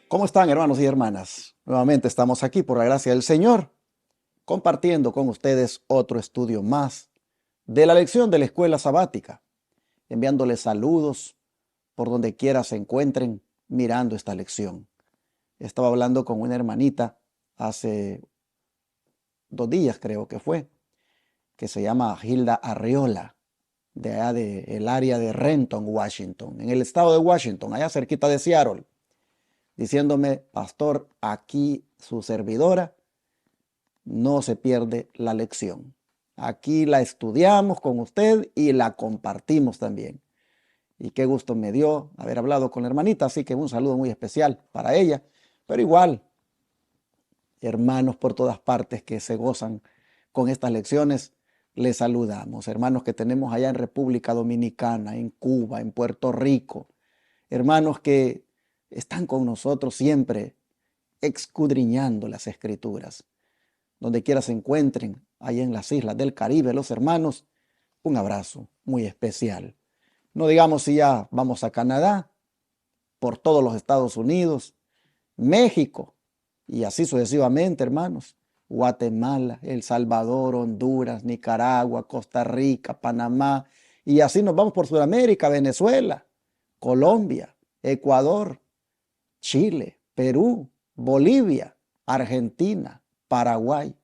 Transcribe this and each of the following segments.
¿Cómo están, hermanos y hermanas? Nuevamente estamos aquí por la gracia del Señor, compartiendo con ustedes otro estudio más de la lección de la escuela sabática, enviándoles saludos por donde quiera se encuentren mirando esta lección. Estaba hablando con una hermanita hace 2 días, creo que fue, que se llama Hilda Arriola, de allá del área de Renton, Washington, en el estado de Washington, allá cerquita de Seattle, diciéndome: pastor, aquí su servidora no se pierde la lección. Aquí la estudiamos con usted y la compartimos también. Y qué gusto me dio haber hablado con la hermanita, así que un saludo muy especial para ella. Pero igual, hermanos por todas partes que se gozan con estas lecciones, les saludamos. Hermanos que tenemos allá en República Dominicana, en Cuba, en Puerto Rico. Hermanos que están con nosotros siempre escudriñando las Escrituras. Donde quiera se encuentren, allá en las islas del Caribe, los hermanos, un abrazo muy especial. No digamos si ya vamos a Canadá, por todos los Estados Unidos, México, y así sucesivamente, hermanos. Guatemala, El Salvador, Honduras, Nicaragua, Costa Rica, Panamá, y así nos vamos por Sudamérica, Venezuela, Colombia, Ecuador, Chile, Perú, Bolivia, Argentina, Paraguay.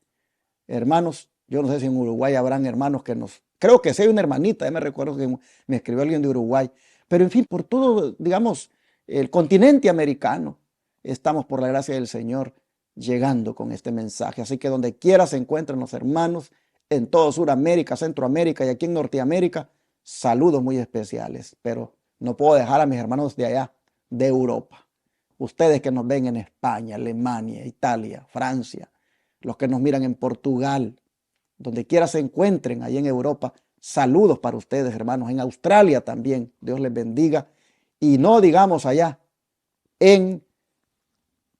Hermanos, yo no sé si en Uruguay habrán hermanos que nos... Creo que sí hay una hermanita, ya me recuerdo que me escribió alguien de Uruguay. Pero en fin, por todo, digamos, el continente americano, estamos por la gracia del Señor llegando con este mensaje. Así que donde quiera se encuentren los hermanos, en todo Sudamérica, Centroamérica y aquí en Norteamérica, saludos muy especiales. Pero no puedo dejar a mis hermanos de allá, de Europa. Ustedes que nos ven en España, Alemania, Italia, Francia, los que nos miran en Portugal, donde quiera se encuentren, ahí en Europa, saludos para ustedes, hermanos. En Australia también, Dios les bendiga. Y no digamos allá, en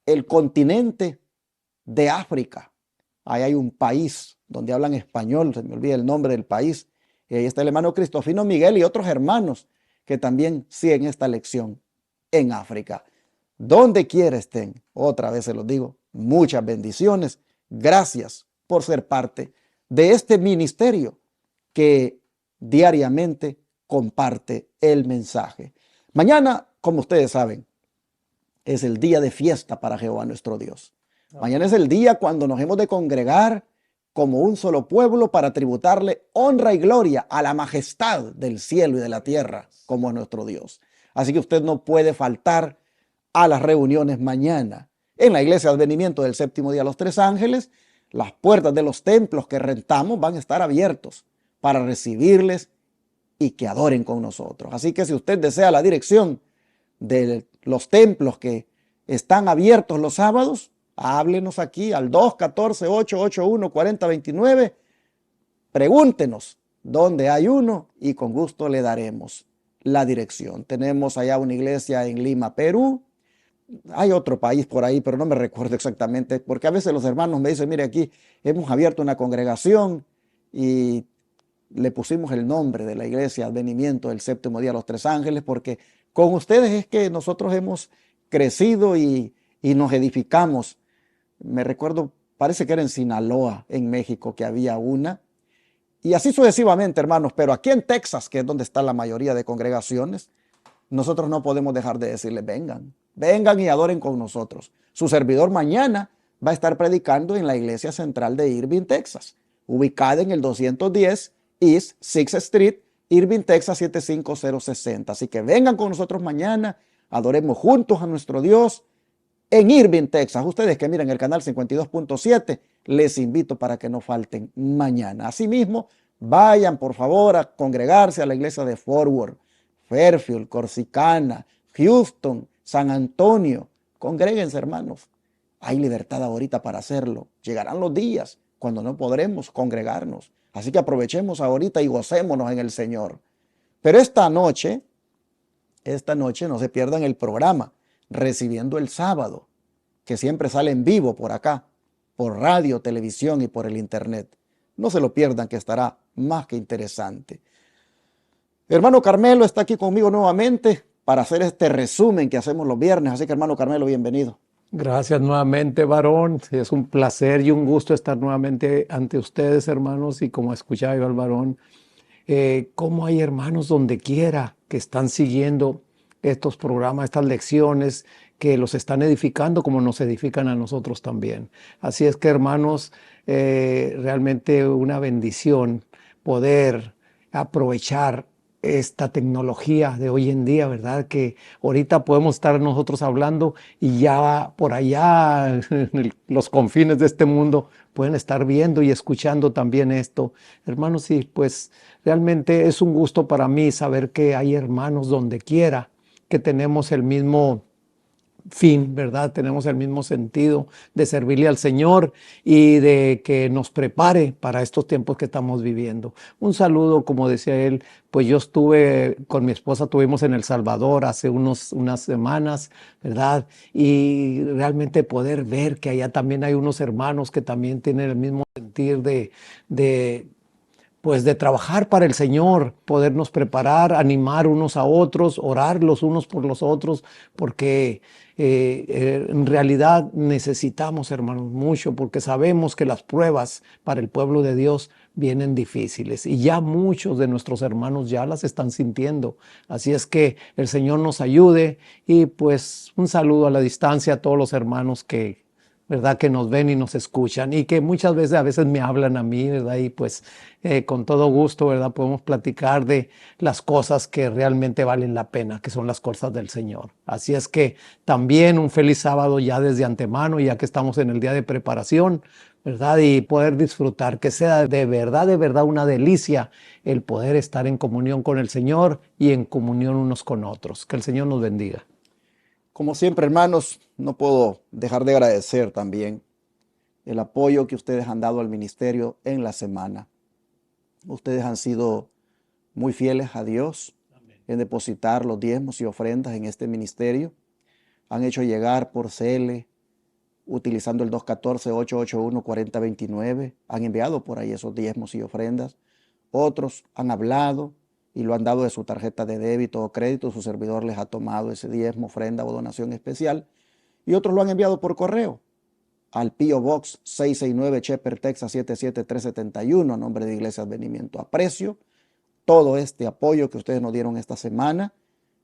el continente de África. Ahí hay un país donde hablan español, se me olvida el nombre del país. Y ahí está el hermano Cristofino Miguel y otros hermanos que también siguen esta lección en África. Donde quiera estén, otra vez se los digo, muchas bendiciones. Gracias por ser parte de este ministerio que diariamente comparte el mensaje. Mañana, como ustedes saben, es el día de fiesta para Jehová nuestro Dios. Mañana es el día cuando nos hemos de congregar como un solo pueblo para tributarle honra y gloria a la majestad del cielo y de la tierra como es nuestro Dios. Así que usted no puede faltar a las reuniones mañana. En la iglesia de Advenimiento del Séptimo Día de los Tres Ángeles, las puertas de los templos que rentamos van a estar abiertos para recibirles y que adoren con nosotros. Así que si usted desea la dirección de los templos que están abiertos los sábados, háblenos aquí al 214-881-4029. Pregúntenos dónde hay uno y con gusto le daremos la dirección. Tenemos allá una iglesia en Lima, Perú. Hay otro país por ahí, pero no me recuerdo exactamente, porque a veces los hermanos me dicen: mire, aquí hemos abierto una congregación y le pusimos el nombre de la iglesia Advenimiento del Séptimo Día de los Tres Ángeles, porque con ustedes es que nosotros hemos crecido y nos edificamos. Me recuerdo, parece que era en Sinaloa, en México, que había una. Y así sucesivamente, hermanos, pero aquí en Texas, que es donde está la mayoría de congregaciones, nosotros no podemos dejar de decirles: vengan, vengan y adoren con nosotros. Su servidor mañana va a estar predicando en la iglesia central de Irving, Texas, ubicada en el 210 East 6th Street, Irving, Texas 75060. Así que vengan con nosotros mañana, adoremos juntos a nuestro Dios en Irving, Texas. Ustedes que miran el canal 52.7, les invito para que no falten mañana. Asimismo, vayan por favor a congregarse a la iglesia de Forward, Fairfield, Corsicana, Houston, San Antonio. Congréguense, hermanos. Hay libertad ahorita para hacerlo. Llegarán los días cuando no podremos congregarnos. Así que aprovechemos ahorita y gocémonos en el Señor. Pero esta noche no se pierdan el programa Recibiendo el Sábado, que siempre sale en vivo por acá, por radio, televisión y por el internet. No se lo pierdan, que estará más que interesante. Hermano Carmelo está aquí conmigo nuevamente. para hacer este resumen que hacemos los viernes. Así que hermano Carmelo, bienvenido. Gracias nuevamente, varón. Es un placer y un gusto estar nuevamente ante ustedes, hermanos. Y como escuchaba yo al varón, cómo hay hermanos donde quiera que están siguiendo estos programas, estas lecciones, que los están edificando como nos edifican a nosotros también. Así es que, hermanos, realmente una bendición poder aprovechar esta tecnología de hoy en día, ¿verdad? Que ahorita podemos estar nosotros hablando y ya por allá, en los confines de este mundo, pueden estar viendo y escuchando también esto. Hermanos, sí, pues realmente es un gusto para mí saber que hay hermanos donde quiera, que tenemos el mismo fin, ¿verdad? Tenemos el mismo sentido de servirle al Señor y de que nos prepare para estos tiempos que estamos viviendo. Un saludo, como decía él, pues yo estuve con mi esposa, tuvimos en El Salvador hace unas semanas, ¿verdad? Y realmente poder ver que allá también hay unos hermanos que también tienen el mismo sentir de pues de trabajar para el Señor, podernos preparar, animar unos a otros, orar los unos por los otros, porque en realidad necesitamos, hermanos, mucho, porque sabemos que las pruebas para el pueblo de Dios vienen difíciles y ya muchos de nuestros hermanos ya las están sintiendo. Así es que el Señor nos ayude y pues un saludo a la distancia a todos los hermanos que, ¿verdad? Que nos ven y nos escuchan y que muchas veces, a veces me hablan a mí, ¿verdad? Y pues con todo gusto, ¿verdad? Podemos platicar de las cosas que realmente valen la pena, que son las cosas del Señor. Así es que también un feliz sábado ya desde antemano, ya que estamos en el día de preparación, ¿verdad? Y poder disfrutar, que sea de verdad una delicia el poder estar en comunión con el Señor y en comunión unos con otros. Que el Señor nos bendiga. Como siempre, hermanos, no puedo dejar de agradecer también el apoyo que ustedes han dado al ministerio en la semana. Ustedes han sido muy fieles a Dios en depositar los diezmos y ofrendas en este ministerio. Han hecho llegar por CL, utilizando el 214-881-4029. Han enviado por ahí esos diezmos y ofrendas. Otros han hablado y lo han dado de su tarjeta de débito o crédito. Su servidor les ha tomado ese diezmo, ofrenda o donación especial. Y otros lo han enviado por correo al P.O. Box 669 Shepherd, Texas 77371, a nombre de Iglesia Advenimiento. Aprecio todo este apoyo que ustedes nos dieron esta semana,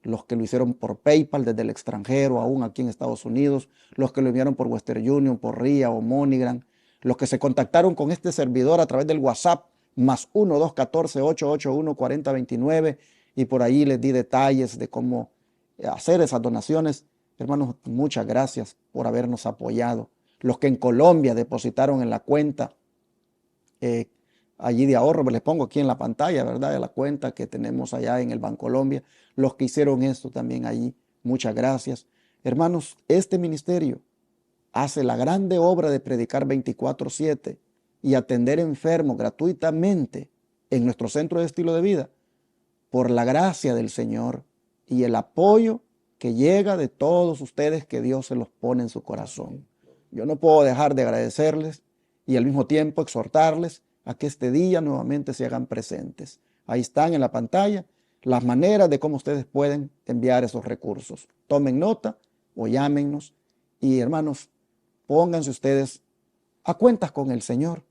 los que lo hicieron por PayPal desde el extranjero, aún aquí en Estados Unidos, los que lo enviaron por Western Union, por RIA o MoneyGram, los que se contactaron con este servidor a través del WhatsApp, más 1-214-881-4029, y por ahí les di detalles de cómo hacer esas donaciones. Hermanos, muchas gracias por habernos apoyado. Los que en Colombia depositaron en la cuenta allí de ahorro, pues les pongo aquí en la pantalla, ¿verdad? De la cuenta que tenemos allá en el Bancolombia. Los que hicieron esto también allí, muchas gracias. Hermanos, este ministerio hace la grande obra de predicar 24/7 y atender enfermos gratuitamente en nuestro centro de estilo de vida por la gracia del Señor y el apoyo que llega de todos ustedes que Dios se los pone en su corazón. Yo no puedo dejar de agradecerles y al mismo tiempo exhortarles a que este día nuevamente se hagan presentes. Ahí están en la pantalla las maneras de cómo ustedes pueden enviar esos recursos. Tomen nota o llámennos y hermanos, pónganse ustedes a cuentas con el Señor.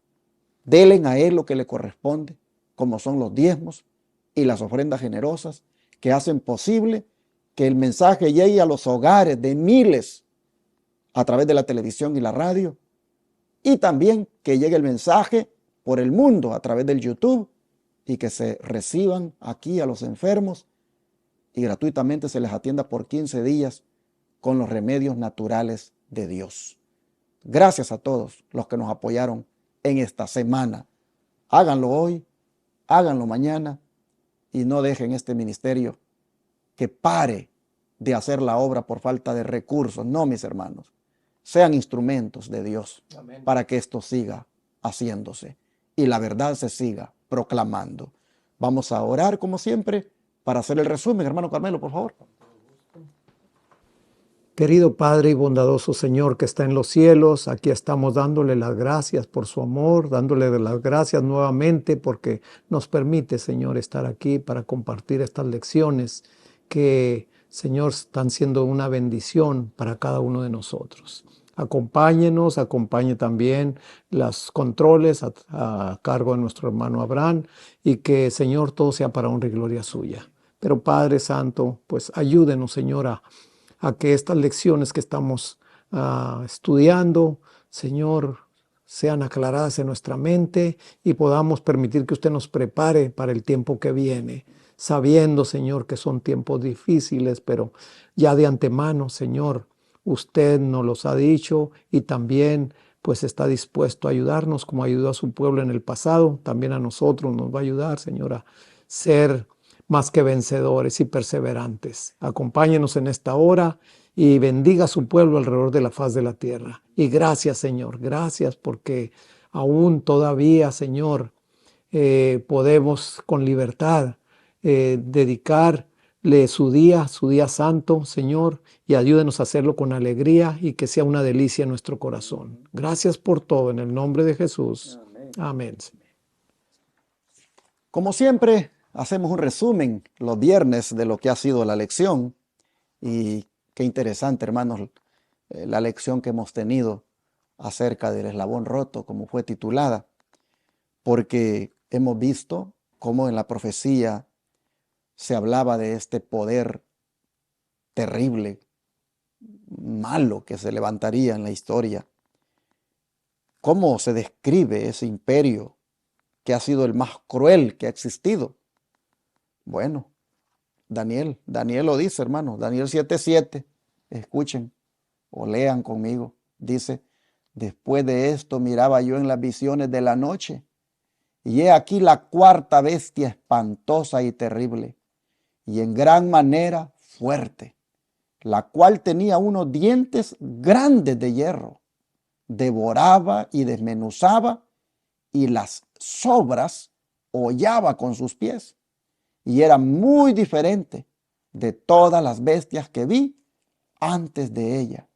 Denle a Él lo que le corresponde, como son los diezmos y las ofrendas generosas que hacen posible que el mensaje llegue a los hogares de miles a través de la televisión y la radio, y también que llegue el mensaje por el mundo a través del YouTube y que se reciban aquí a los enfermos y gratuitamente se les atienda por 15 días con los remedios naturales de Dios. Gracias a todos los que nos apoyaron en esta semana. Háganlo hoy, háganlo mañana y no dejen este ministerio que pare de hacer la obra por falta de recursos. No, mis hermanos, sean instrumentos de Dios. Amén. Para que esto siga haciéndose y la verdad se siga proclamando. Vamos a orar como siempre para hacer el resumen. Hermano Carmelo, por favor. Querido Padre y bondadoso Señor que está en los cielos, aquí estamos dándole las gracias por su amor, dándole las gracias nuevamente porque nos permite, Señor, estar aquí para compartir estas lecciones que Señor, están siendo una bendición para cada uno de nosotros. Acompáñenos, acompañe también los controles a cargo de nuestro hermano Abraham y que, Señor, todo sea para honra y gloria suya. Pero Padre Santo, pues ayúdenos, Señor, a que estas lecciones que estamos estudiando, Señor, sean aclaradas en nuestra mente y podamos permitir que usted nos prepare para el tiempo que viene, sabiendo, Señor, que son tiempos difíciles, pero ya de antemano, Señor, usted nos los ha dicho y también pues está dispuesto a ayudarnos como ayudó a su pueblo en el pasado, también a nosotros nos va a ayudar, Señor, a ser más que vencedores y perseverantes. Acompáñenos en esta hora y bendiga a su pueblo alrededor de la faz de la tierra. Y gracias, Señor, gracias porque aún todavía, Señor, podemos con libertad dedicarle su día santo, Señor, y ayúdenos a hacerlo con alegría y que sea una delicia en nuestro corazón. Gracias por todo, en el nombre de Jesús. Amén. Como siempre, hacemos un resumen los viernes de lo que ha sido la lección. Y qué interesante, hermanos, la lección que hemos tenido acerca del eslabón roto, como fue titulada, porque hemos visto cómo en la profecía se hablaba de este poder terrible, malo que se levantaría en la historia. Cómo se describe ese imperio que ha sido el más cruel que ha existido. Bueno, Daniel lo dice, hermanos, Daniel 7:7, escuchen o lean conmigo, dice: después de esto miraba yo en las visiones de la noche, y he aquí la cuarta bestia espantosa y terrible, y en gran manera fuerte, la cual tenía unos dientes grandes de hierro, devoraba y desmenuzaba, y las sobras hollaba con sus pies, y era muy diferente de todas las bestias que vi antes de ella,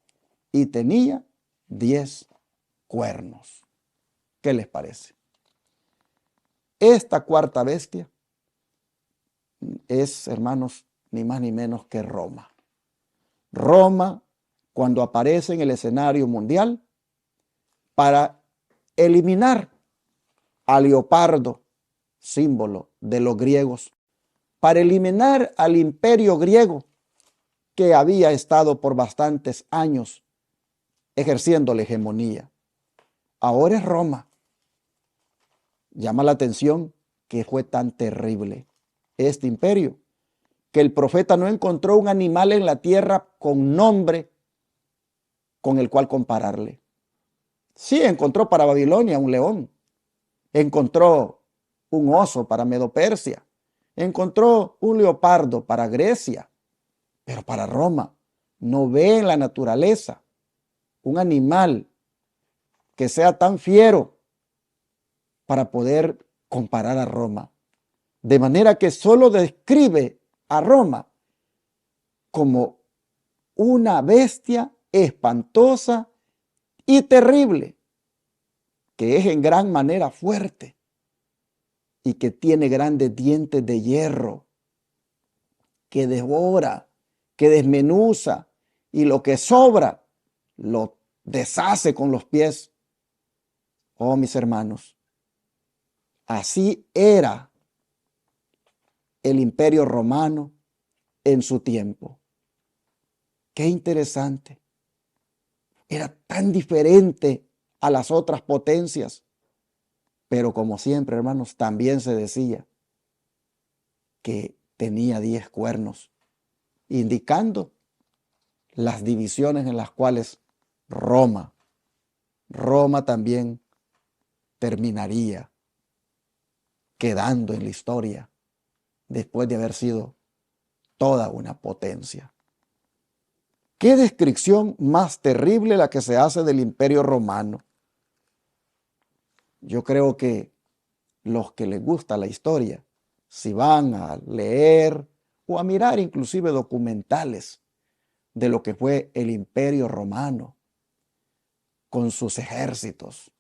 y tenía 10 cuernos. ¿Qué les parece? Esta cuarta bestia es, hermanos, ni más ni menos que Roma. Roma, cuando aparece en el escenario mundial, para eliminar al leopardo, símbolo de los griegos, para eliminar al imperio griego que había estado por bastantes años ejerciendo la hegemonía. Ahora es Roma. Llama la atención que fue tan terrible este imperio, que el profeta no encontró un animal en la tierra con nombre con el cual compararle. Sí, encontró para Babilonia un león, encontró un oso para Medo-Persia, encontró un leopardo para Grecia, pero para Roma no ve en la naturaleza un animal que sea tan fiero para poder comparar a Roma. De manera que solo describe a Roma como una bestia espantosa y terrible, que es en gran manera fuerte y que tiene grandes dientes de hierro, que devora, que desmenuza, y lo que sobra lo deshace con los pies. Oh, mis hermanos, así era el imperio romano en su tiempo. Qué interesante. Era tan diferente a las otras potencias. Pero como siempre, hermanos, también se decía que tenía 10 cuernos, indicando las divisiones en las cuales Roma también terminaría quedando en la historia después de haber sido toda una potencia. ¿Qué descripción más terrible la que se hace del Imperio Romano? Yo creo que los que les gusta la historia, si van a leer o a mirar inclusive documentales de lo que fue el Imperio Romano con sus ejércitos,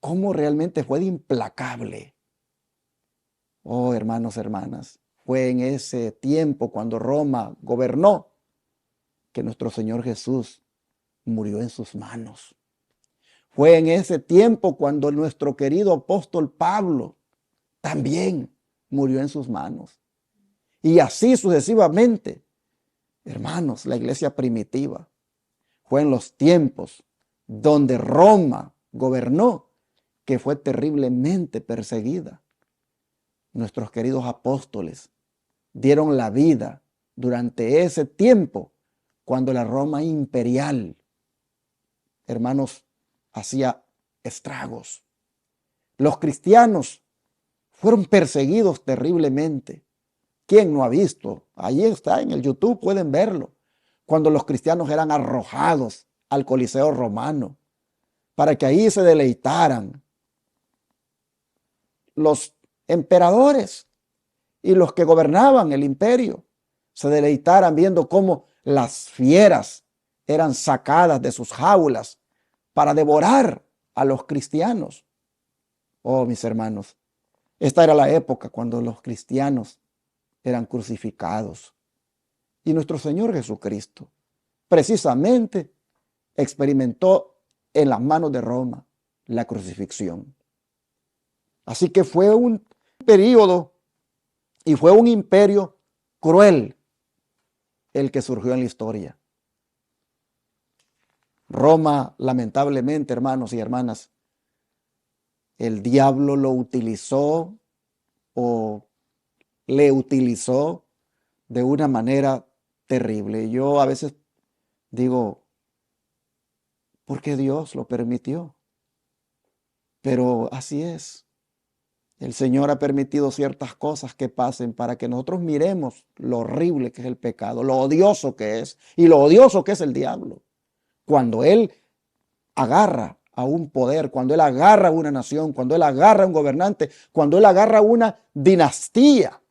cómo realmente fue de implacable. Oh, hermanos, hermanas, Fue en ese tiempo cuando Roma gobernó que nuestro Señor Jesús murió en sus manos. Fue en ese tiempo cuando nuestro querido apóstol Pablo también murió en sus manos. Y así sucesivamente. Hermanos, la iglesia primitiva fue en los tiempos donde Roma gobernó que fue terriblemente perseguida. Nuestros queridos apóstoles dieron la vida durante ese tiempo cuando la Roma imperial, hermanos, hacía estragos. Los cristianos fueron perseguidos terriblemente. ¿Quién no ha visto? Ahí está en el YouTube, pueden verlo. Cuando los cristianos eran arrojados al Coliseo romano para que ahí se deleitaran los emperadores y los que gobernaban el imperio, se deleitaran viendo cómo las fieras eran sacadas de sus jaulas para devorar a los cristianos. Oh, mis hermanos, esta era la época cuando los cristianos eran crucificados. Y nuestro Señor Jesucristo precisamente experimentó en las manos de Roma la crucifixión. Así que fue un periodo y fue un imperio cruel el que surgió en la historia. Roma, lamentablemente, hermanos y hermanas, el diablo lo utilizó o le utilizó de una manera terrible. Yo a veces digo, ¿por qué Dios lo permitió? Pero así es. El Señor ha permitido ciertas cosas que pasen para que nosotros miremos lo horrible que es el pecado, lo odioso que es y lo odioso que es el diablo. Cuando Él agarra a un poder, cuando Él agarra a una nación, cuando Él agarra a un gobernante, cuando Él agarra a una dinastía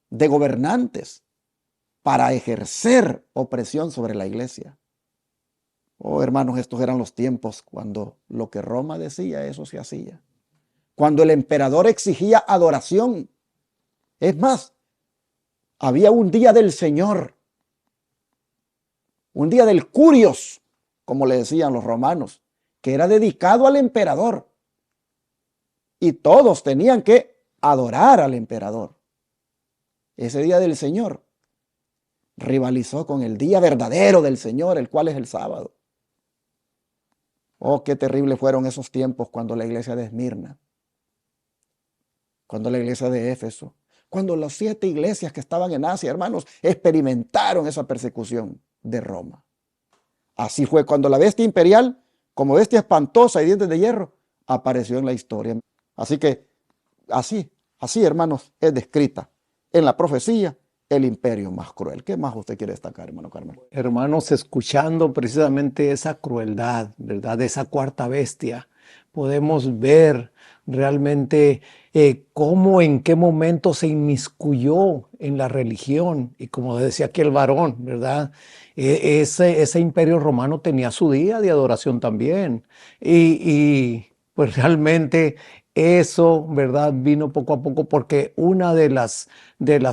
de gobernantes para ejercer opresión sobre la iglesia. Oh, hermanos, estos eran los tiempos cuando lo que Roma decía, eso se hacía. Cuando el emperador exigía adoración. Es más, había un día del Señor, un día del Curios, como le decían los romanos, que era dedicado al emperador. Y todos tenían que adorar al emperador. Ese día del Señor rivalizó con el día verdadero del Señor, el cual es el sábado. Oh, qué terribles fueron esos tiempos cuando la iglesia de Esmirna, cuando la iglesia de Éfeso, cuando las 7 iglesias que estaban en Asia, hermanos, experimentaron esa persecución de Roma. Así fue cuando la bestia imperial, como bestia espantosa y dientes de hierro, apareció en la historia. Así que, así, hermanos, es descrita en la profecía el imperio más cruel. ¿Qué más usted quiere destacar, hermano Carmen? Hermanos, escuchando precisamente esa crueldad, ¿verdad? De esa cuarta bestia, podemos ver realmente cómo, en qué momento se inmiscuyó en la religión. Y como decía aquí el varón, ¿verdad? Ese imperio romano tenía su día de adoración también. Pues realmente eso, ¿verdad? Vino poco a poco porque una de las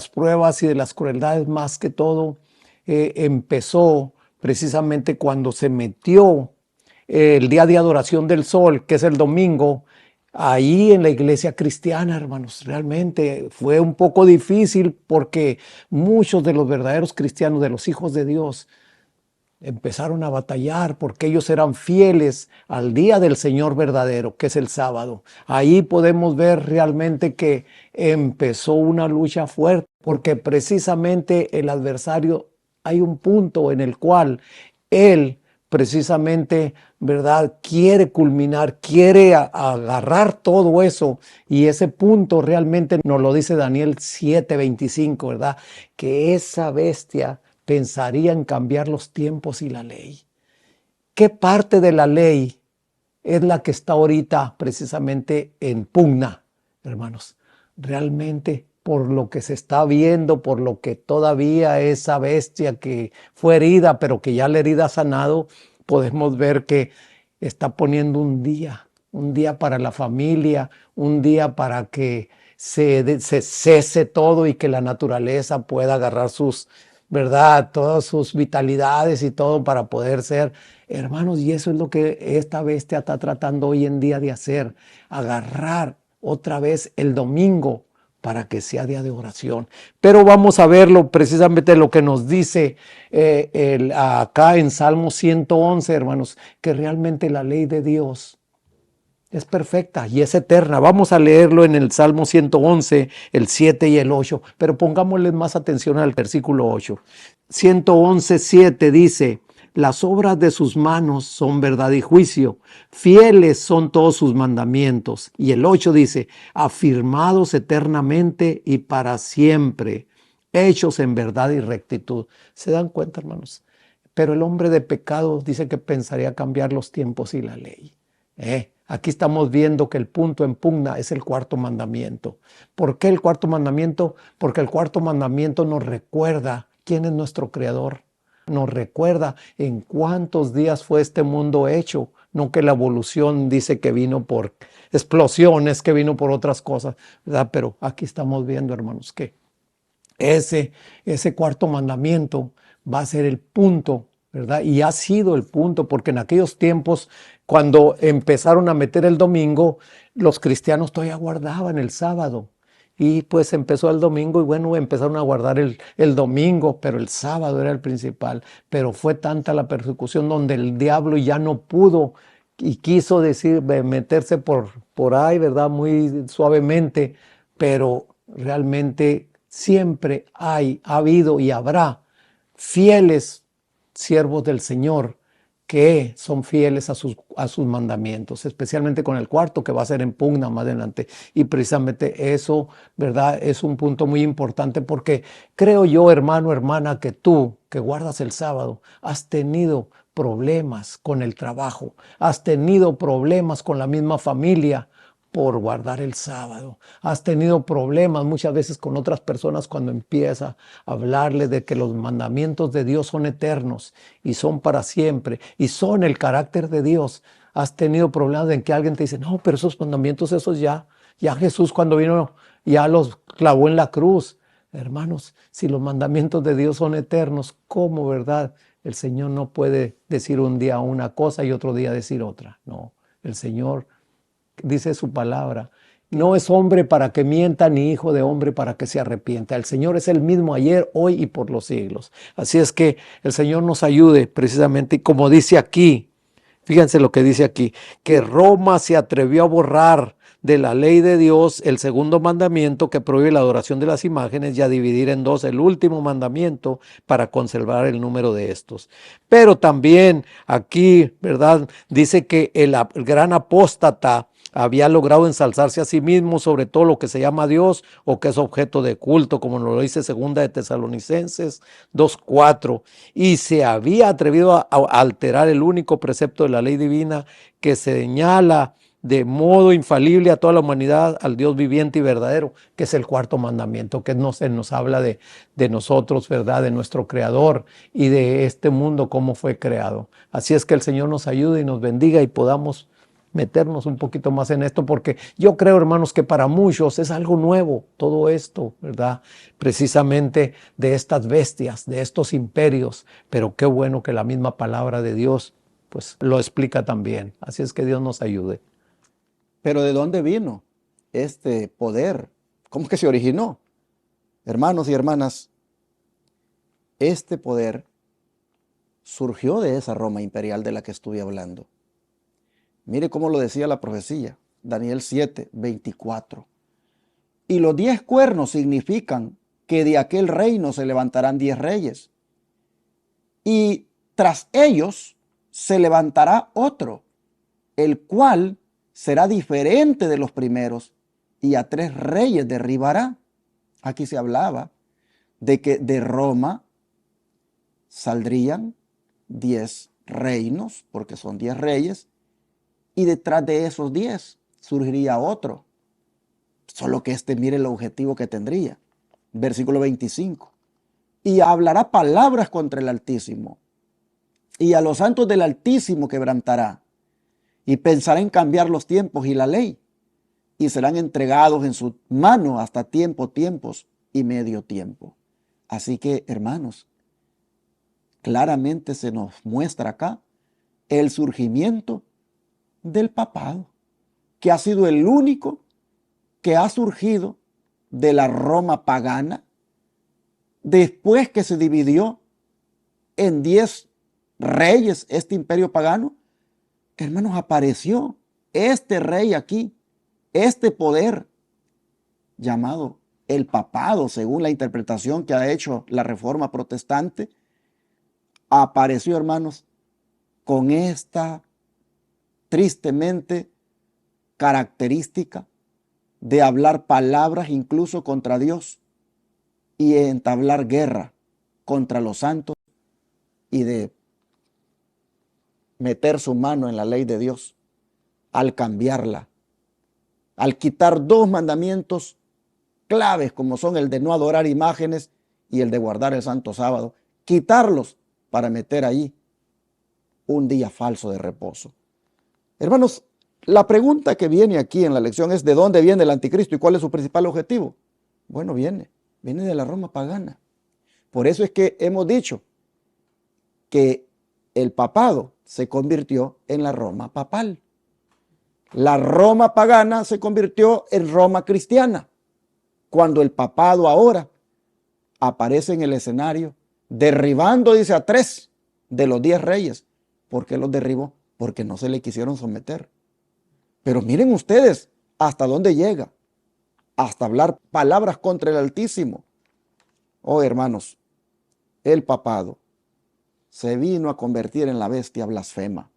pruebas y de las crueldades más que todo empezó precisamente cuando se metió el día de adoración del sol, que es el domingo, ahí en la iglesia cristiana, hermanos. Realmente fue un poco difícil porque muchos de los verdaderos cristianos, de los hijos de Dios, empezaron a batallar porque ellos eran fieles al día del Señor verdadero, que es el sábado. Ahí podemos ver realmente que empezó una lucha fuerte, porque precisamente el adversario, hay un punto en el cual él precisamente, ¿verdad?, quiere culminar, quiere agarrar todo eso, y ese punto realmente nos lo dice Daniel 7:25, ¿verdad?, que esa bestia pensaría en cambiar los tiempos y la ley. ¿Qué parte de la ley es la que está ahorita precisamente en pugna, hermanos? Realmente, por lo que se está viendo, por lo que todavía esa bestia que fue herida, pero que ya la herida ha sanado, podemos ver que está poniendo un día para la familia, un día para que se cese todo y que la naturaleza pueda agarrar sus, ¿verdad? Todas sus vitalidades y todo para poder ser, hermanos, y eso es lo que esta bestia está tratando hoy en día de hacer, agarrar otra vez el domingo para que sea día de oración. Pero vamos a verlo precisamente lo que nos dice acá en Salmo 111, hermanos, que realmente la ley de Dios es perfecta y es eterna. Vamos a leerlo en el Salmo 111, el 7 y el 8, pero pongámosle más atención al versículo 8. 111, 7 dice: las obras de sus manos son verdad y juicio, fieles son todos sus mandamientos. Y el 8 dice: afirmados eternamente y para siempre, hechos en verdad y rectitud. ¿Se dan cuenta, hermanos? Pero el hombre de pecado dice que pensaría cambiar los tiempos y la ley. Aquí estamos viendo que el punto en pugna es el cuarto mandamiento. ¿Por qué el cuarto mandamiento? Porque el cuarto mandamiento nos recuerda quién es nuestro creador. Nos recuerda en cuántos días fue este mundo hecho. No que la evolución dice que vino por explosiones, que vino por otras cosas, ¿verdad? Pero aquí estamos viendo, hermanos, que ese cuarto mandamiento va a ser el punto, ¿verdad? Y ha sido el punto, porque en aquellos tiempos, cuando empezaron a meter el domingo, los cristianos todavía guardaban el sábado. Y pues empezó el domingo y bueno, empezaron a guardar el domingo, pero el sábado era el principal. Pero fue tanta la persecución donde el diablo ya no pudo y quiso decir, meterse por ahí, ¿verdad? Muy suavemente, pero realmente siempre ha habido y habrá fieles siervos del Señor que son fieles a sus mandamientos, especialmente con el cuarto que va a ser en pugna más adelante. Y precisamente eso, ¿verdad? Es un punto muy importante porque creo yo, hermano, hermana, que tú que guardas el sábado has tenido problemas con el trabajo, has tenido problemas con la misma familia por guardar el sábado. Has tenido problemas muchas veces con otras personas cuando empieza a hablarles de que los mandamientos de Dios son eternos y son para siempre y son el carácter de Dios. Has tenido problemas en que alguien te dice, no, pero esos mandamientos, esos ya Jesús cuando vino ya los clavó en la cruz. Hermanos, si los mandamientos de Dios son eternos, ¿cómo, verdad? El Señor no puede decir un día una cosa y otro día decir otra. No, el Señor dice su palabra, no es hombre para que mienta, ni hijo de hombre para que se arrepienta. El Señor es el mismo ayer, hoy y por los siglos. Así es que el Señor nos ayude precisamente, y como dice aquí, fíjense lo que dice aquí, que Roma se atrevió a borrar de la ley de Dios el segundo mandamiento que prohíbe la adoración de las imágenes y a dividir en dos el último mandamiento para conservar el número de estos. Pero también aquí, ¿verdad? Dice que el gran apóstata había logrado ensalzarse a sí mismo sobre todo lo que se llama Dios o que es objeto de culto, como nos lo dice segunda de Tesalonicenses 2:4, y se había atrevido a alterar el único precepto de la ley divina que señala de modo infalible a toda la humanidad al Dios viviente y verdadero, que es el cuarto mandamiento, que nos habla de nosotros, ¿verdad? De nuestro Creador y de este mundo, cómo fue creado. Así es que el Señor nos ayude y nos bendiga y podamos meternos un poquito más en esto, porque yo creo, hermanos, que para muchos es algo nuevo todo esto, ¿verdad? Precisamente de estas bestias, de estos imperios, pero qué bueno que la misma palabra de Dios pues lo explica también. Así es que Dios nos ayude. Pero ¿de dónde vino este poder? ¿Cómo es que se originó? Hermanos y hermanas, este poder surgió de esa Roma imperial de la que estuve hablando. Mire cómo lo decía la profecía, Daniel 7:24. Y los 10 cuernos significan que de aquel reino se levantarán 10 reyes. Y tras ellos se levantará otro, el cual será diferente de los primeros, y a 3 reyes derribará. Aquí se hablaba de que de Roma saldrían 10 reinos, porque son 10 reyes, y detrás de esos 10 surgiría otro. Solo que mire el objetivo que tendría. Versículo 25. Y hablará palabras contra el Altísimo, y a los santos del Altísimo quebrantará, y pensará en cambiar los tiempos y la ley, y serán entregados en su mano hasta tiempos y medio tiempo. Así que, hermanos, claramente se nos muestra acá el surgimiento del papado, que ha sido el único que ha surgido de la Roma pagana después que se dividió en 10 reyes este imperio pagano. Hermanos, apareció este rey aquí, este poder llamado el papado, según la interpretación que ha hecho la Reforma Protestante, apareció, hermanos, con esta tristemente característica de hablar palabras incluso contra Dios y entablar guerra contra los santos y de meter su mano en la ley de Dios al cambiarla, al quitar 2 mandamientos claves como son el de no adorar imágenes y el de guardar el santo sábado, quitarlos para meter ahí un día falso de reposo. Hermanos, la pregunta que viene aquí en la lección es: ¿de dónde viene el anticristo y cuál es su principal objetivo? Bueno, viene de la Roma pagana. Por eso es que hemos dicho que el papado se convirtió en la Roma papal. La Roma pagana se convirtió en Roma cristiana, cuando el papado ahora aparece en el escenario, derribando, dice, a 3 de los 10 reyes. ¿Por qué los derribó? Porque no se le quisieron someter. Pero miren ustedes hasta dónde llega, hasta hablar palabras contra el Altísimo. Oh, hermanos, el papado se vino a convertir en la bestia blasfema,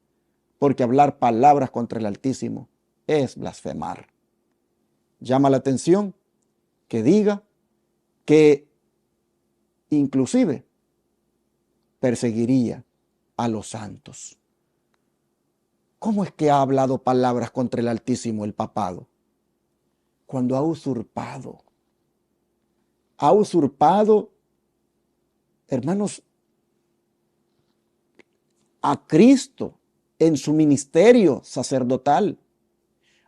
porque hablar palabras contra el Altísimo es blasfemar. Llama la atención que diga que inclusive perseguiría a los santos. ¿Cómo es que ha hablado palabras contra el Altísimo el papado? Cuando ha usurpado, hermanos, a Cristo en su ministerio sacerdotal.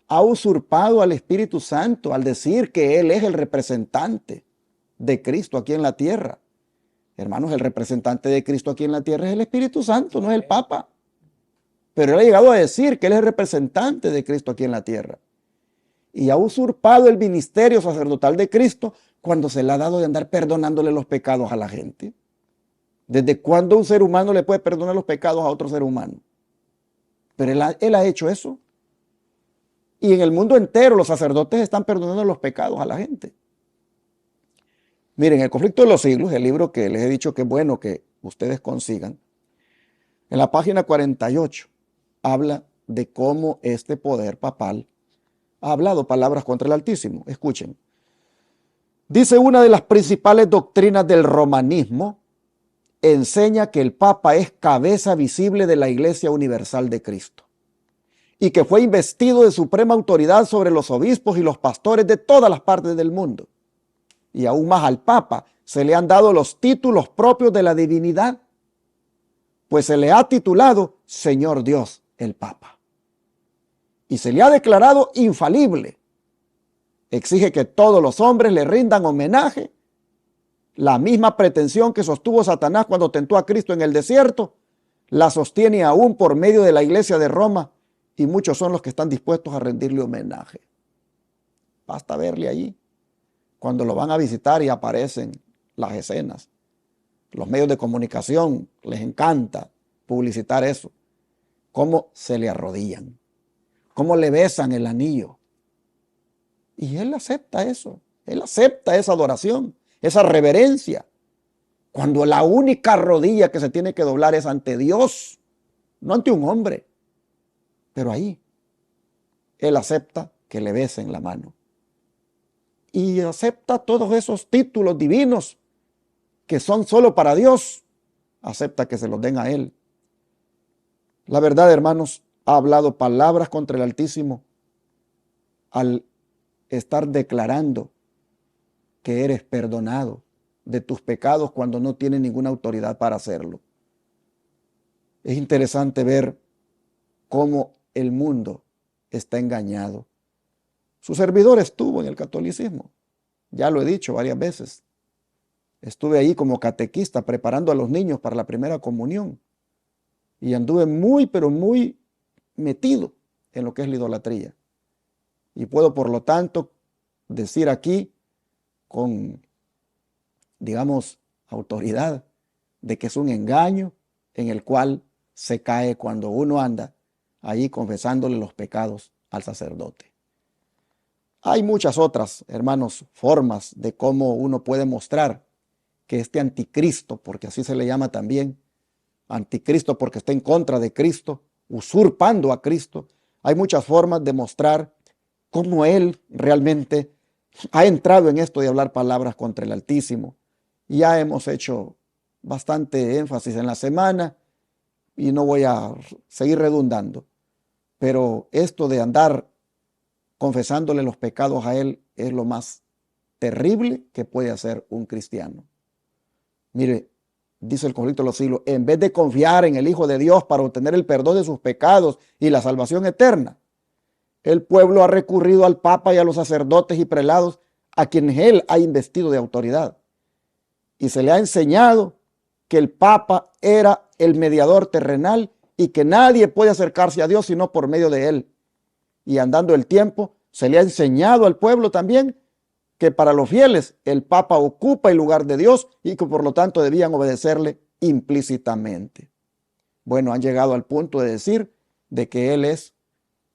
Ha usurpado al Espíritu Santo al decir que Él es el representante de Cristo aquí en la tierra. Hermanos, el representante de Cristo aquí en la tierra es el Espíritu Santo, no es el Papa. Pero Él ha llegado a decir que Él es el representante de Cristo aquí en la tierra. Y ha usurpado el ministerio sacerdotal de Cristo cuando se le ha dado de andar perdonándole los pecados a la gente. ¿Desde cuándo un ser humano le puede perdonar los pecados a otro ser humano? Pero él ha hecho eso. Y en el mundo entero los sacerdotes están perdonando los pecados a la gente. Miren, El conflicto de los siglos, el libro que les he dicho que es bueno que ustedes consigan, en la página 48 habla de cómo este poder papal ha hablado palabras contra el Altísimo. Escuchen. Dice: una de las principales doctrinas del romanismo enseña que el Papa es cabeza visible de la Iglesia Universal de Cristo y que fue investido de suprema autoridad sobre los obispos y los pastores de todas las partes del mundo. Y aún más, al Papa se le han dado los títulos propios de la divinidad, pues se le ha titulado Señor Dios el Papa. Y se le ha declarado infalible. Exige que todos los hombres le rindan homenaje. La misma pretensión que sostuvo Satanás cuando tentó a Cristo en el desierto, la sostiene aún por medio de la Iglesia de Roma, y muchos son los que están dispuestos a rendirle homenaje. Basta verle allí, cuando lo van a visitar y aparecen las escenas. Los medios de comunicación les encanta publicitar eso. Cómo se le arrodillan, cómo le besan el anillo. Y él acepta eso, él acepta esa adoración, esa reverencia, cuando la única rodilla que se tiene que doblar es ante Dios, no ante un hombre. Pero ahí, él acepta que le besen la mano. Y acepta todos esos títulos divinos que son solo para Dios. Acepta que se los den a él. La verdad, hermanos, ha hablado palabras contra el Altísimo al estar declarando que eres perdonado de tus pecados cuando no tienes ninguna autoridad para hacerlo. Es interesante ver cómo el mundo está engañado. Su servidor estuvo en el catolicismo, ya lo he dicho varias veces. Estuve ahí como catequista preparando a los niños para la primera comunión y anduve muy, pero muy metido en lo que es la idolatría. Y puedo, por lo tanto, decir aquí con, digamos, autoridad de que es un engaño en el cual se cae cuando uno anda ahí confesándole los pecados al sacerdote. Hay muchas otras, hermanos, formas de cómo uno puede mostrar que este anticristo, porque así se le llama también, anticristo porque está en contra de Cristo, usurpando a Cristo. Hay muchas formas de mostrar cómo él realmente ha entrado en esto de hablar palabras contra el Altísimo. Ya hemos hecho bastante énfasis en la semana y no voy a seguir redundando, pero esto de andar confesándole los pecados a él es lo más terrible que puede hacer un cristiano. Mire, dice el conflicto de los siglos, en vez de confiar en el Hijo de Dios para obtener el perdón de sus pecados y la salvación eterna, el pueblo ha recurrido al Papa y a los sacerdotes y prelados a quienes él ha investido de autoridad. Y se le ha enseñado que el Papa era el mediador terrenal y que nadie puede acercarse a Dios sino por medio de él. Y andando el tiempo, se le ha enseñado al pueblo también que para los fieles el Papa ocupa el lugar de Dios y que por lo tanto debían obedecerle implícitamente. Bueno, han llegado al punto de decir de que él es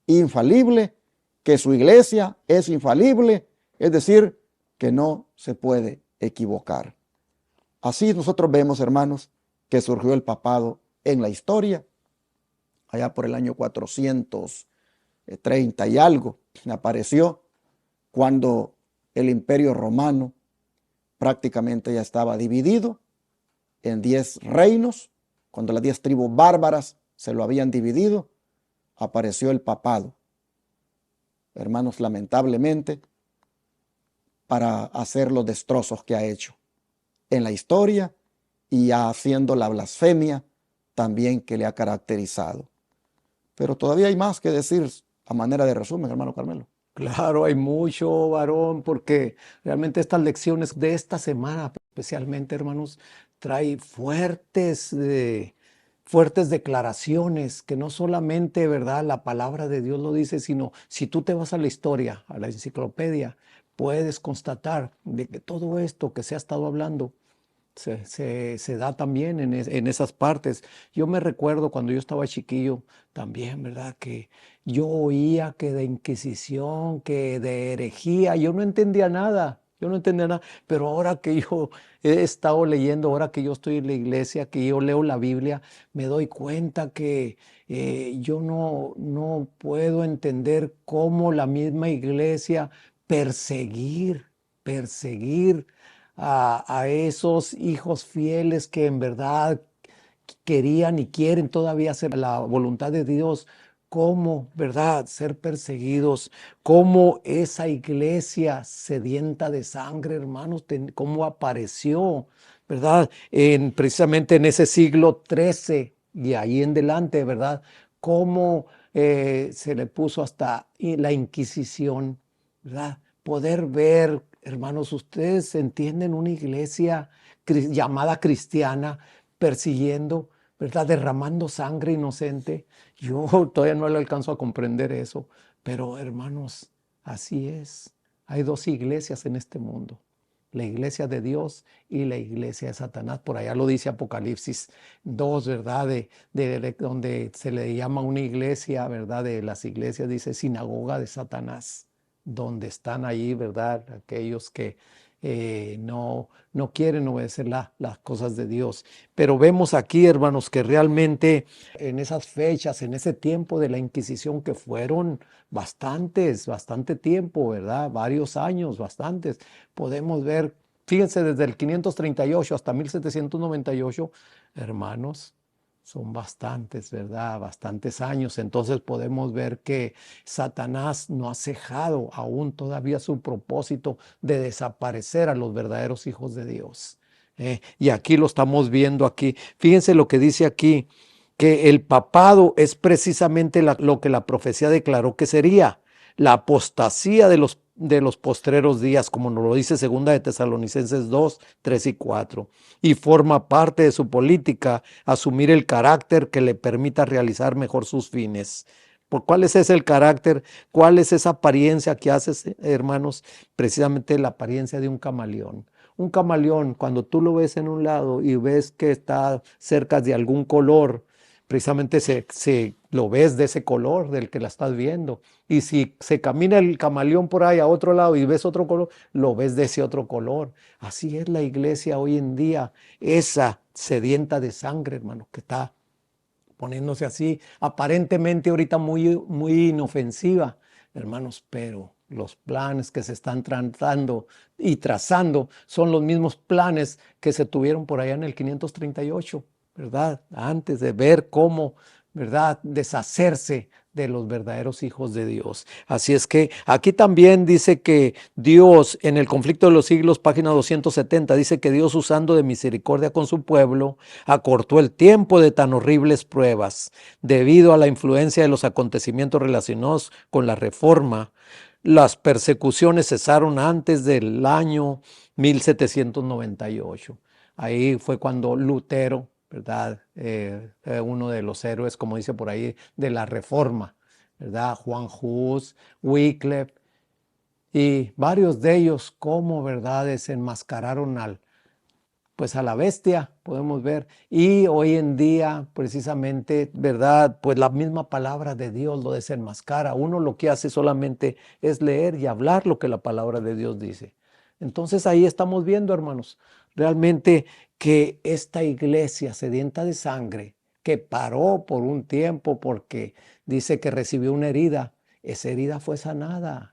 infalible, que su iglesia es infalible, es decir, que no se puede equivocar. Así nosotros vemos, hermanos, que surgió el papado en la historia, allá por el año 430 y algo, apareció cuando el imperio romano prácticamente ya estaba dividido en 10 reinos, cuando las 10 tribus bárbaras se lo habían dividido, apareció el papado. Hermanos, lamentablemente, para hacer los destrozos que ha hecho en la historia y haciendo la blasfemia también que le ha caracterizado. Pero todavía hay más que decir a manera de resumen, hermano Carmelo. Claro, hay mucho, varón, porque realmente estas lecciones de esta semana, especialmente, hermanos, trae fuertes declaraciones que no solamente, ¿verdad?, la palabra de Dios lo dice, sino si tú te vas a la historia, a la enciclopedia, puedes constatar de que todo esto que se ha estado hablando se da también en esas partes. Yo me recuerdo cuando yo estaba chiquillo también, ¿verdad? Que yo oía que de Inquisición, que de herejía, yo no entendía nada. Yo no entendía nada, pero ahora que yo he estado leyendo, ahora que yo estoy en la iglesia, que yo leo la Biblia, me doy cuenta que yo no puedo entender cómo la misma iglesia perseguir a esos hijos fieles que en verdad querían y quieren todavía hacer la voluntad de Dios, cómo, ¿verdad?, ser perseguidos, cómo esa iglesia sedienta de sangre, hermanos, cómo apareció, ¿verdad?, precisamente en ese siglo XIII y ahí en delante, ¿verdad?, cómo se le puso hasta la Inquisición, ¿verdad? Poder ver, hermanos, ustedes entienden una iglesia llamada cristiana persiguiendo, ¿verdad?, derramando sangre inocente. Yo todavía no le alcanzo a comprender eso, pero hermanos, así es. Hay dos iglesias en este mundo, la iglesia de Dios y la iglesia de Satanás. Por allá lo dice Apocalipsis 2, ¿verdad? Donde se le llama una iglesia, ¿verdad? De las iglesias, dice sinagoga de Satanás, donde están ahí, ¿verdad?, aquellos que no quieren obedecer las cosas de Dios. Pero vemos aquí, hermanos, que realmente en esas fechas, en ese tiempo de la Inquisición, que fueron bastante tiempo, ¿verdad? Varios años, bastantes, podemos ver, fíjense, desde el 538 hasta 1798, hermanos, son bastantes, ¿verdad? Bastantes años. Entonces podemos ver que Satanás no ha cejado aún todavía su propósito de desaparecer a los verdaderos hijos de Dios. Y aquí lo estamos viendo aquí. Fíjense lo que dice aquí, que el papado es precisamente lo que la profecía declaró que sería. la apostasía de los postreros días, como nos lo dice segunda de Tesalonicenses 2, 3 y 4, y forma parte de su política asumir el carácter que le permita realizar mejor sus fines. ¿Por cuál es ese el carácter? ¿Cuál es esa apariencia que haces, hermanos? Precisamente la apariencia de un camaleón. Un camaleón, cuando tú lo ves en un lado y ves que está cerca de algún color, precisamente lo ves de ese color del que la estás viendo. Y si se camina el camaleón por ahí a otro lado y ves otro color, lo ves de ese otro color. Así es la iglesia hoy en día, esa sedienta de sangre, hermano, que está poniéndose así, aparentemente ahorita muy inofensiva, hermanos, pero los planes que se están tratando y trazando son los mismos planes que se tuvieron por allá en el 538, ¿verdad? Antes de ver cómo, ¿verdad?, deshacerse de los verdaderos hijos de Dios. Así es que aquí también dice que Dios, en el conflicto de los siglos, página 270, dice que Dios, usando de misericordia con su pueblo, acortó el tiempo de tan horribles pruebas. Debido a la influencia de los acontecimientos relacionados con la reforma, las persecuciones cesaron antes del año 1798. Ahí fue cuando Lutero, ¿verdad? Uno de los héroes, como dice por ahí, de la Reforma, ¿verdad? Juan Hus, Wycliffe y varios de ellos, como, ¿verdad?, desenmascararon pues a la bestia, podemos ver. Y hoy en día, precisamente, ¿verdad? Pues la misma palabra de Dios lo desenmascara. Uno lo que hace solamente es leer y hablar lo que la palabra de Dios dice. Entonces ahí estamos viendo, hermanos, realmente que esta iglesia sedienta de sangre, que paró por un tiempo porque dice que recibió una herida, esa herida fue sanada.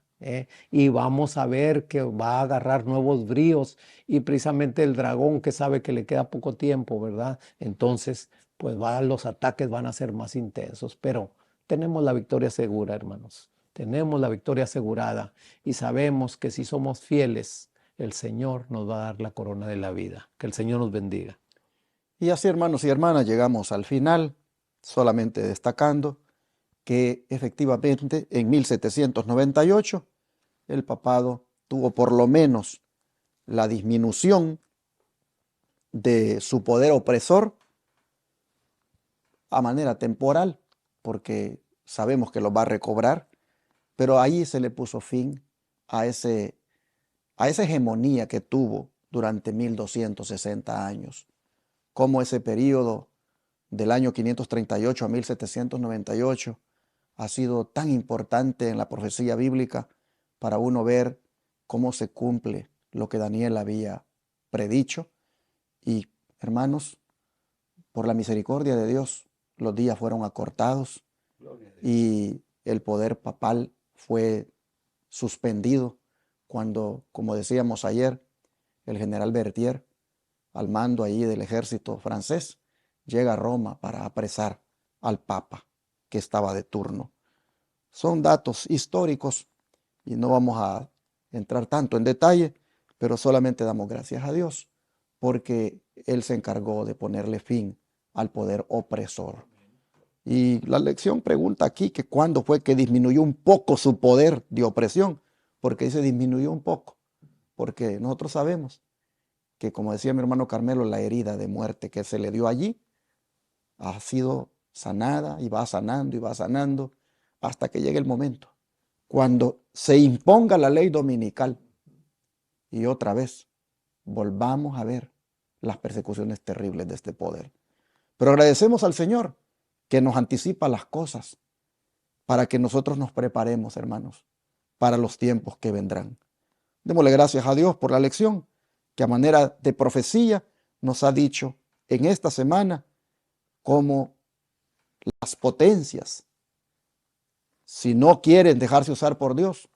Y vamos a ver que va a agarrar nuevos bríos y precisamente el dragón que sabe que le queda poco tiempo, ¿verdad? Entonces, pues los ataques van a ser más intensos, pero tenemos la victoria segura, hermanos. Tenemos la victoria asegurada y sabemos que si somos fieles, el Señor nos va a dar la corona de la vida. Que el Señor nos bendiga. Y así, hermanos y hermanas, llegamos al final, solamente destacando que efectivamente en 1798 el papado tuvo por lo menos la disminución de su poder opresor a manera temporal, porque sabemos que lo va a recobrar, pero ahí se le puso fin a esa hegemonía que tuvo durante 1260 años, como ese periodo del año 538 a 1798 ha sido tan importante en la profecía bíblica para uno ver cómo se cumple lo que Daniel había predicho. Y hermanos, por la misericordia de Dios, los días fueron acortados y el poder papal fue suspendido cuando, como decíamos ayer, el general Berthier, al mando allí del ejército francés, llega a Roma para apresar al papa que estaba de turno. Son datos históricos y no vamos a entrar tanto en detalle, pero solamente damos gracias a Dios porque Él se encargó de ponerle fin al poder opresor. Y la lección pregunta aquí que cuándo fue que disminuyó un poco su poder de opresión, porque dice disminuyó un poco, porque nosotros sabemos que, como decía mi hermano Carmelo, la herida de muerte que se le dio allí ha sido sanada y va sanando hasta que llegue el momento cuando se imponga la ley dominical y otra vez volvamos a ver las persecuciones terribles de este poder. Pero agradecemos al Señor que nos anticipa las cosas para que nosotros nos preparemos, hermanos, para los tiempos que vendrán. Démosle gracias a Dios por la lección que a manera de profecía nos ha dicho en esta semana cómo las potencias, si no quieren dejarse usar por Dios,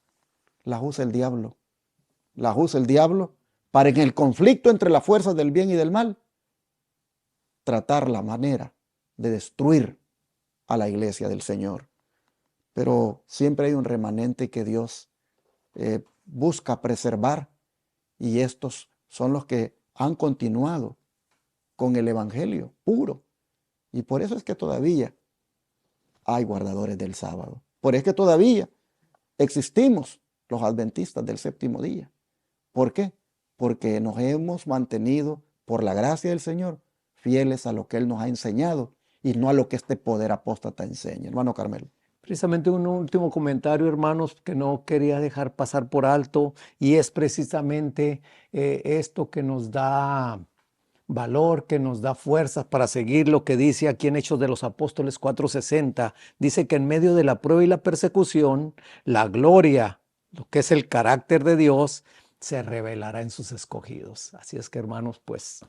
las usa el diablo. Las usa el diablo para en el conflicto entre las fuerzas del bien y del mal tratar la manera de destruir a la iglesia del Señor. Pero siempre hay un remanente que Dios busca preservar y estos son los que han continuado con el evangelio puro. Y por eso es que todavía hay guardadores del sábado. Por eso es que todavía existimos los adventistas del séptimo día. ¿Por qué? Porque nos hemos mantenido, por la gracia del Señor, fieles a lo que Él nos ha enseñado y no a lo que este poder apóstata enseña. Hermano Carmelo. Precisamente un último comentario, hermanos, que no quería dejar pasar por alto, y es precisamente esto que nos da valor, que nos da fuerzas para seguir lo que dice aquí en Hechos de los Apóstoles 4:60. Dice que en medio de la prueba y la persecución, la gloria, lo que es el carácter de Dios, se revelará en sus escogidos. Así es que, hermanos, pues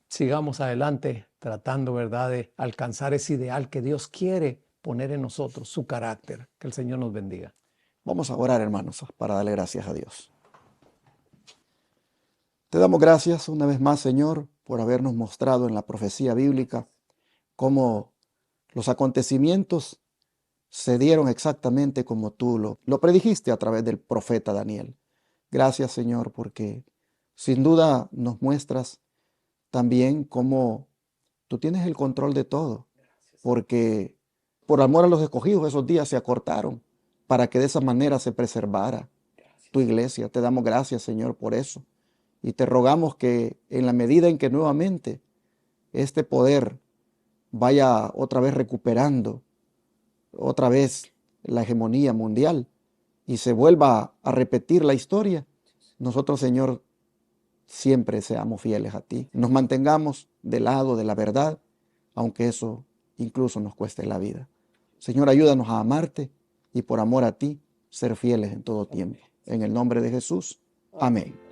sigamos adelante tratando, ¿verdad?, de alcanzar ese ideal que Dios quiere poner en nosotros, su carácter. Que el Señor nos bendiga. Vamos a orar, hermanos, para darle gracias a Dios. Te damos gracias una vez más, Señor, por habernos mostrado en la profecía bíblica cómo los acontecimientos se dieron exactamente como tú lo predijiste a través del profeta Daniel. Gracias, Señor, porque sin duda nos muestras también cómo tú tienes el control de todo, porque por amor a los escogidos esos días se acortaron para que de esa manera se preservara tu iglesia. Te damos gracias, Señor, por eso. Y te rogamos que en la medida en que nuevamente este poder vaya otra vez recuperando otra vez la hegemonía mundial y se vuelva a repetir la historia, nosotros, Señor, siempre seamos fieles a ti. Nos mantengamos del lado de la verdad, aunque eso incluso nos cueste la vida. Señor, ayúdanos a amarte y por amor a ti, ser fieles en todo tiempo. En el nombre de Jesús. Amén.